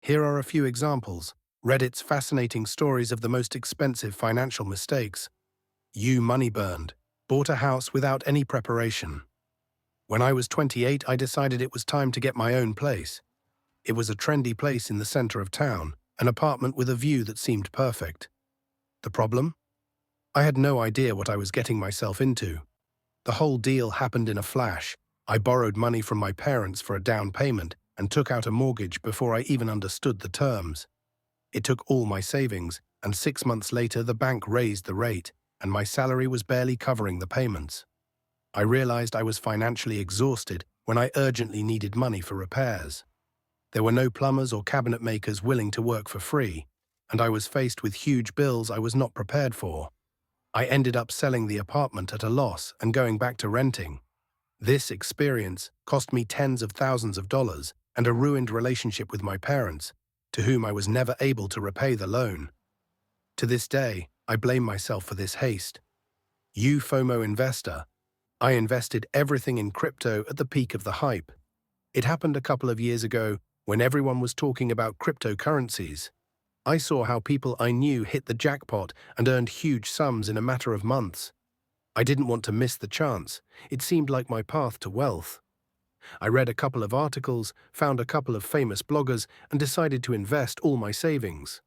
Here are a few examples. Reddit's fascinating stories of the most expensive financial mistakes. You money burned. Bought a house without any preparation. When I was 28, I decided it was time to get my own place. It was a trendy place in the center of town, an apartment with a view that seemed perfect. The problem? I had no idea what I was getting myself into. The whole deal happened in a flash. I borrowed money from my parents for a down payment and took out a mortgage before I even understood the terms. It took all my savings, and 6 months later the bank raised the rate, and my salary was barely covering the payments. I realized I was financially exhausted when I urgently needed money for repairs. There were no plumbers or cabinet makers willing to work for free, and I was faced with huge bills I was not prepared for. I ended up selling the apartment at a loss and going back to renting. This experience cost me tens of thousands of dollars and a ruined relationship with my parents, to whom I was never able to repay the loan. To this day, I blame myself for this haste. You FOMO investor. I invested everything in crypto at the peak of the hype. It happened a couple of years ago when everyone was talking about cryptocurrencies. I saw how people I knew hit the jackpot and earned huge sums in a matter of months. I didn't want to miss the chance. It seemed like my path to wealth. I read a couple of articles, found a couple of famous bloggers, and decided to invest all my savings.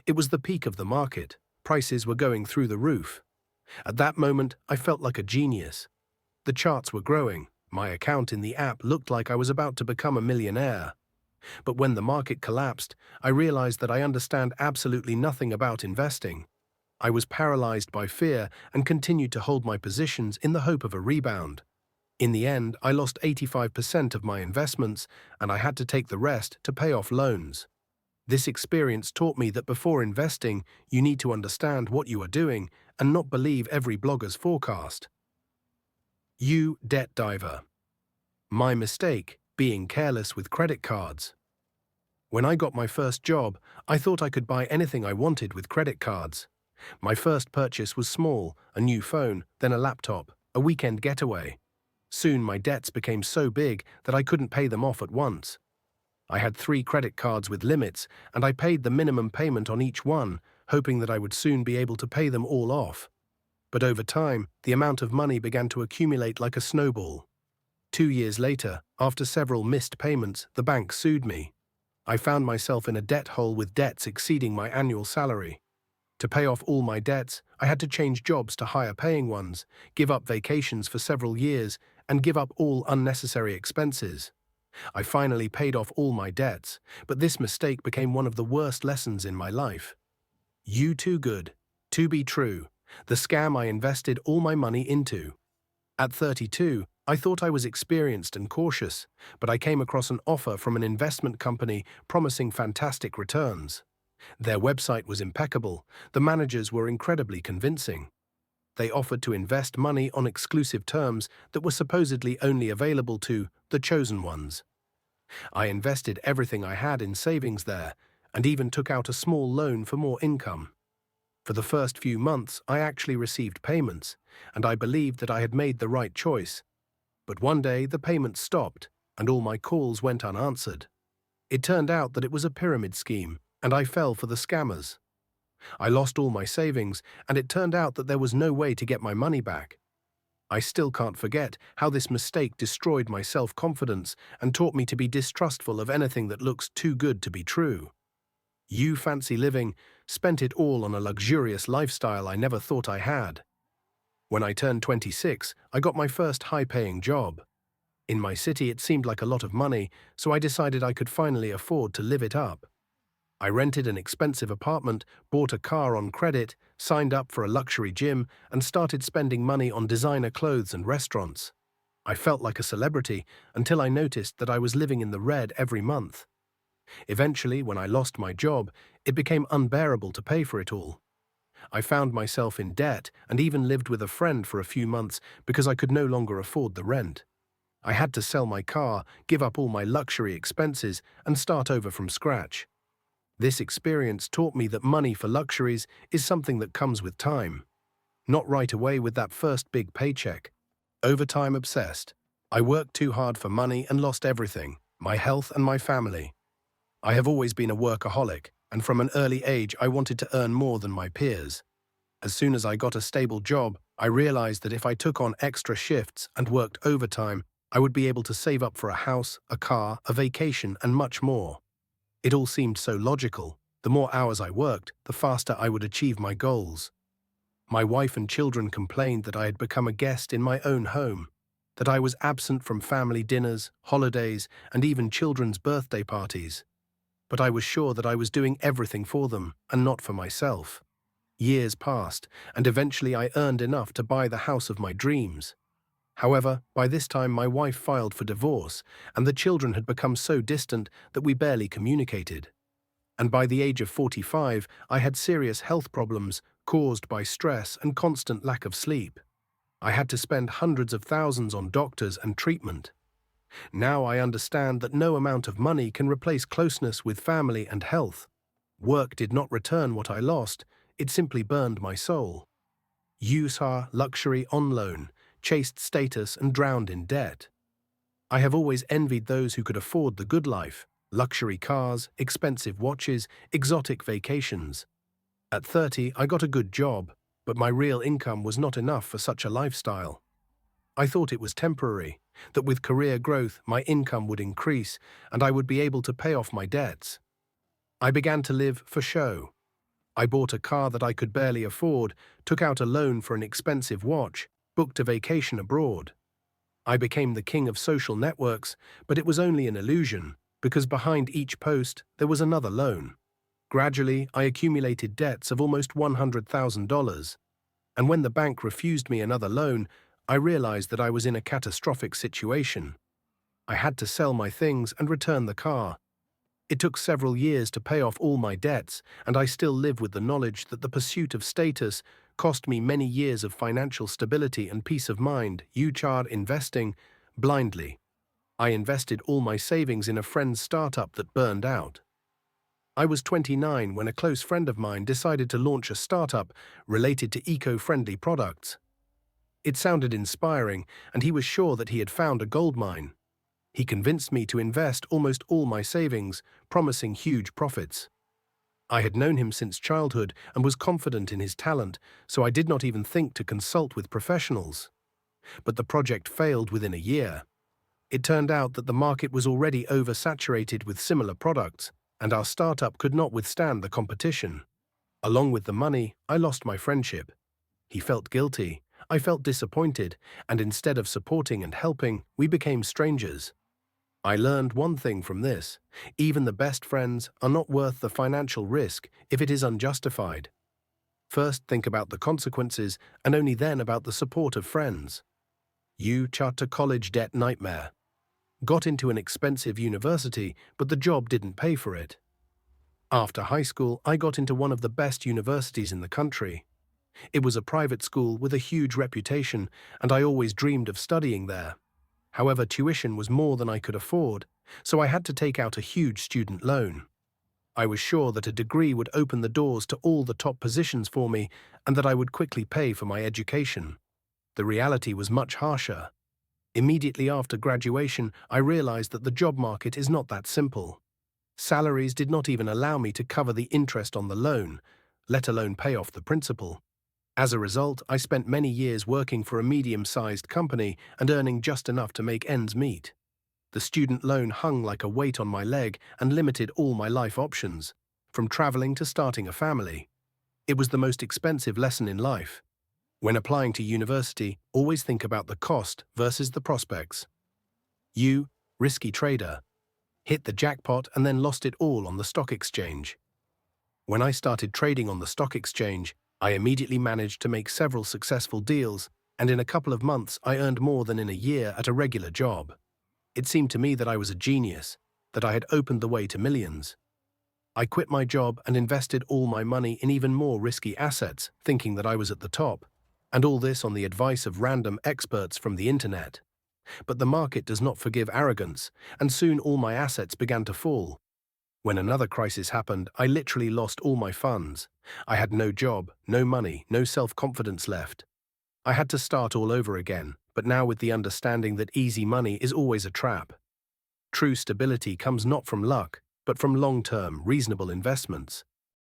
It was the peak of the market. Prices were going through the roof. At that moment, I felt like a genius. The charts were growing. My account in the app looked like I was about to become a millionaire. But when the market collapsed, I realized that I understand absolutely nothing about investing. I was paralyzed by fear and continued to hold my positions in the hope of a rebound. In the end, I lost 85% of my investments, and I had to take the rest to pay off loans. This experience taught me that before investing, you need to understand what you are doing and not believe every blogger's forecast. You debt diver. My mistake: being careless with credit cards. When I got my first job, I thought I could buy anything I wanted with credit cards. My first purchase was small: a new phone, then a laptop, a weekend getaway. Soon my debts became so big that I couldn't pay them off at once. I had 3 credit cards with limits, and I paid the minimum payment on each one, hoping that I would soon be able to pay them all off. But over time, the amount of money began to accumulate like a snowball. 2 years later, after several missed payments, the bank sued me. I found myself in a debt hole with debts exceeding my annual salary. To pay off all my debts, I had to change jobs to higher paying ones, give up vacations for several years, and give up all unnecessary expenses. I finally paid off all my debts, but this mistake became one of the worst lessons in my life. You too good. To be true. The scam I invested all my money into. At 32, I thought I was experienced and cautious, but I came across an offer from an investment company promising fantastic returns. Their website was impeccable. The managers were incredibly convincing. They offered to invest money on exclusive terms that were supposedly only available to the chosen ones. I invested everything I had in savings there, and even took out a small loan for more income. For the first few months, I actually received payments, and I believed that I had made the right choice. But one day, the payments stopped, and all my calls went unanswered. It turned out that it was a pyramid scheme, and I fell for the scammers. I lost all my savings, and it turned out that there was no way to get my money back. I still can't forget how this mistake destroyed my self-confidence and taught me to be distrustful of anything that looks too good to be true. You fancy living, spent it all on a luxurious lifestyle I never thought I had. When I turned 26, I got my first high-paying job. In my city, it seemed like a lot of money, so I decided I could finally afford to live it up. I rented an expensive apartment, bought a car on credit, signed up for a luxury gym, and started spending money on designer clothes and restaurants. I felt like a celebrity until I noticed that I was living in the red every month. Eventually, when I lost my job, it became unbearable to pay for it all. I found myself in debt and even lived with a friend for a few months because I could no longer afford the rent. I had to sell my car, give up all my luxury expenses, and start over from scratch. This experience taught me that money for luxuries is something that comes with time. Not right away with that first big paycheck. Over time obsessed. I worked too hard for money and lost everything, my health and my family. I have always been a workaholic, and from an early age I wanted to earn more than my peers. As soon as I got a stable job, I realized that if I took on extra shifts and worked overtime, I would be able to save up for a house, a car, a vacation, and much more. It all seemed so logical. The more hours I worked, the faster I would achieve my goals. My wife and children complained that I had become a guest in my own home, that I was absent from family dinners, holidays, and even children's birthday parties. But I was sure that I was doing everything for them, and not for myself. Years passed, and eventually I earned enough to buy the house of my dreams. However, by this time my wife filed for divorce, and the children had become so distant that we barely communicated. And by the age of 45, I had serious health problems caused by stress and constant lack of sleep. I had to spend hundreds of thousands on doctors and treatment. Now I understand that no amount of money can replace closeness with family and health. Work did not return what I lost, it simply burned my soul. You saw luxury on loan, chased status and drowned in debt. I have always envied those who could afford the good life, luxury cars, expensive watches, exotic vacations. At 30, I got a good job, but my real income was not enough for such a lifestyle. I thought it was temporary, that with career growth my income would increase and I would be able to pay off my debts. I began to live for show. I bought a car that I could barely afford, took out a loan for an expensive watch, booked a vacation abroad. I became the king of social networks, but it was only an illusion, because behind each post there was another loan. Gradually, I accumulated debts of almost $100,000, and when the bank refused me another loan, I realized that I was in a catastrophic situation. I had to sell my things and return the car. It took several years to pay off all my debts, and I still live with the knowledge that the pursuit of status cost me many years of financial stability and peace of mind. You charred investing blindly. I invested all my savings in a friend's startup that burned out. I was 29 when a close friend of mine decided to launch a startup related to eco-friendly products. It sounded inspiring, and he was sure that he had found a gold mine. He convinced me to invest almost all my savings, promising huge profits. I had known him since childhood and was confident in his talent, so I did not even think to consult with professionals. But the project failed within a year. It turned out that the market was already oversaturated with similar products, and our startup could not withstand the competition. Along with the money, I lost my friendship. He felt guilty, I felt disappointed, and instead of supporting and helping, we became strangers. I learned one thing from this: even the best friends are not worth the financial risk if it is unjustified. First, think about the consequences, and only then about the support of friends. You charter college debt nightmare. Got into an expensive university, but the job didn't pay for it. After high school, I got into one of the best universities in the country. It was a private school with a huge reputation, and I always dreamed of studying there. However, tuition was more than I could afford, so I had to take out a huge student loan. I was sure that a degree would open the doors to all the top positions for me and that I would quickly pay for my education. The reality was much harsher. Immediately after graduation, I realized that the job market is not that simple. Salaries did not even allow me to cover the interest on the loan, let alone pay off the principal. As a result, I spent many years working for a medium-sized company and earning just enough to make ends meet. The student loan hung like a weight on my leg and limited all my life options, from traveling to starting a family. It was the most expensive lesson in life. When applying to university, always think about the cost versus the prospects. You, risky trader, hit the jackpot and then lost it all on the stock exchange. When I started trading on the stock exchange, I immediately managed to make several successful deals, and in a couple of months I earned more than in a year at a regular job. It seemed to me that I was a genius, that I had opened the way to millions. I quit my job and invested all my money in even more risky assets, thinking that I was at the top, and all this on the advice of random experts from the internet. But the market does not forgive arrogance, and soon all my assets began to fall. When another crisis happened, I literally lost all my funds. I had no job, no money, no self-confidence left. I had to start all over again, but now with the understanding that easy money is always a trap. True stability comes not from luck, but from long-term, reasonable investments.